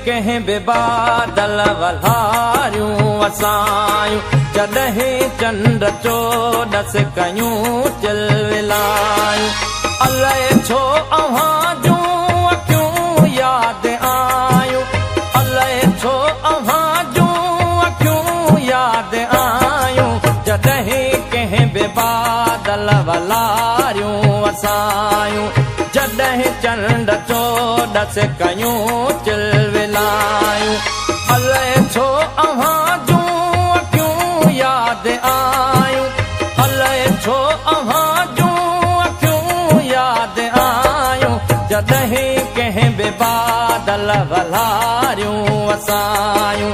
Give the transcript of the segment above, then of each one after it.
कंहिं बि बादल वल्हारियूं वसायूं जॾहिं चंड चोॾस कयूं चिलविलायूं अलाए छो अव्हां जूं अखियूं यादि आयूं अलाए छो अव्हां जूं अखियूं यादि आयूं जॾहिं कंहिं बि बादल वल्हारियूं वसायूं जॾहिं चंड चोॾस कयूं चिलविलायूं अलाए छो अव्हां जूं अखियूं यादि आयूं अलाए छो अव्हां जूं अखियूं यादि आयूं जॾहिं कंहिं बि बादल वल्हारियूं वसायूं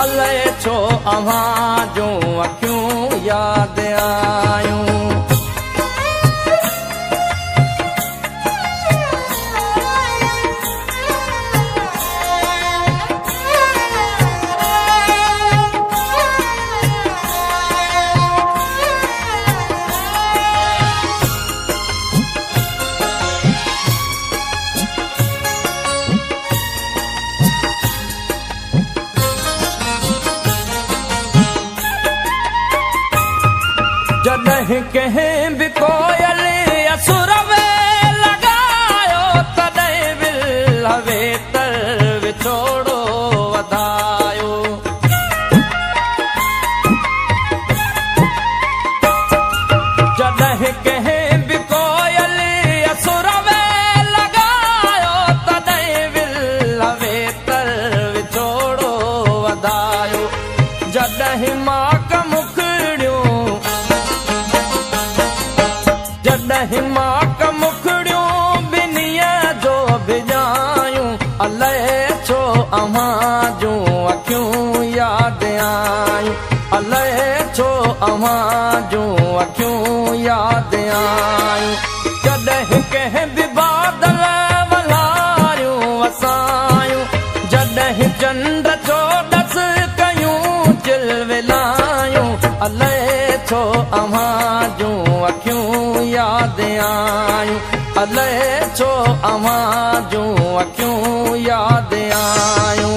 अलाए छो अव्हां जूं अखियूं यादि आयूं जॾहिं कंहिं बि कोयल असुर में लॻायो तॾहिं विल वेतर विछोड़ो वधायो जॾहिं कंहिं बि कोयल असुर में लॻायो तॾहिं विल वेतर विछोड़ो वधायो जॾहिं माक मुखड़ियूं जॾहिं माक मुखड़ियूं ॿिन्हीअ जो भिॼायूं अलाए छो अव्हां जूं अखियूं यादि आयूं अलाए छो अव्हां जूं अखियूं यादि आयूं जॾहिं कंहिं बि बादल वल्हारियूं वसायूं जॾहिं चंड चोॾस कयूं चिलविलायूं अलाए छो अव्हां जूं अखियूं यादि आयूं अलाए छो अव्हां जूं अखियूं यादि आयूं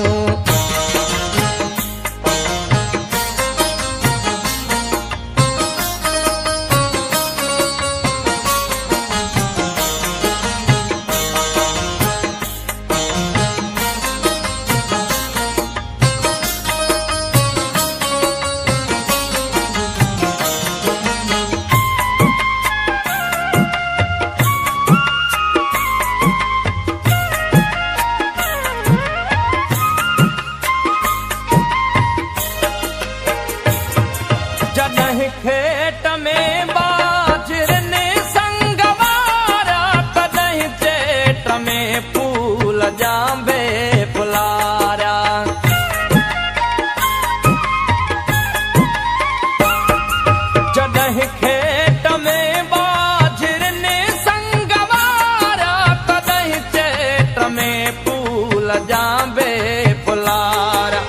जॾहिं खेत में बाजरनि संग वारा तॾहिं चेट में फूल जांबे फुलारिया जॾहिं खेत में बाजरनि संग वारा तॾहिं चेट में फूल जांबे फुलारिया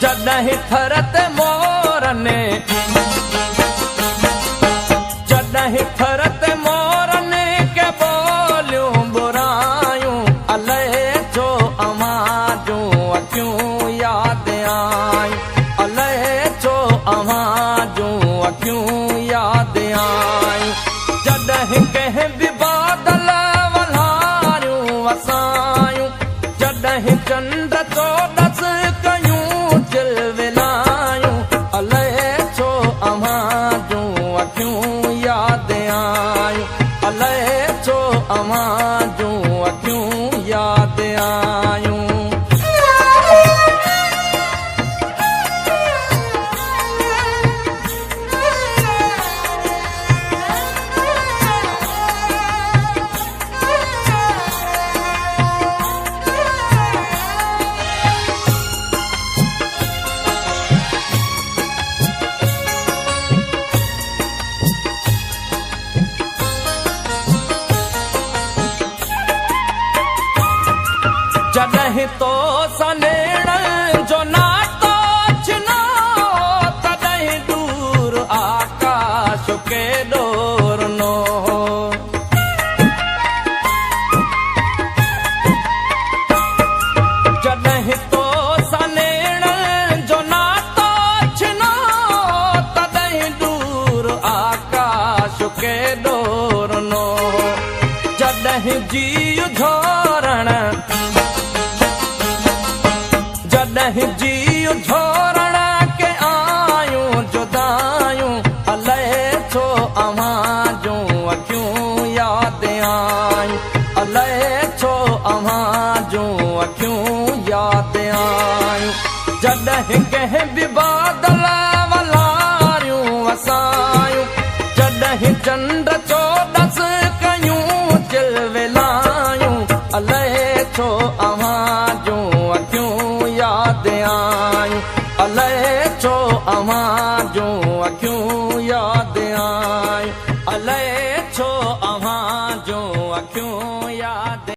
जॾहिं थरत मोरनि जॾहिं थरत मोरनि के बोलियूं बुरायूं अलाए छो अव्हां जूं अखियूं यादि आयूं अलाए छो अव्हां जूं अखियूं यादि आयूं जॾहिं कंहिं बि बादल वल्हारियूं वसायूं जॾहिं चंड चोॾस कयूं चिलविलायूं जी झोरण जॾहिं जी झोरण के आयूं जुदायूं अलाए छो अव्हां जूं अखियूं यादि आयूं अलाए छो अव्हां जूं अखियूं यादि आयूं जॾहिं कंहिं बि बादल वलारियूं वसायूं जॾहिं चंड चोॾस कयूं चिलविलायूं अलाए छो अव्हां जूं अखियूं यादि आयूं अलाए छो अव्हां जूं अखियूं यादि आयूं अलाए छो अव्हां जूं अखियूं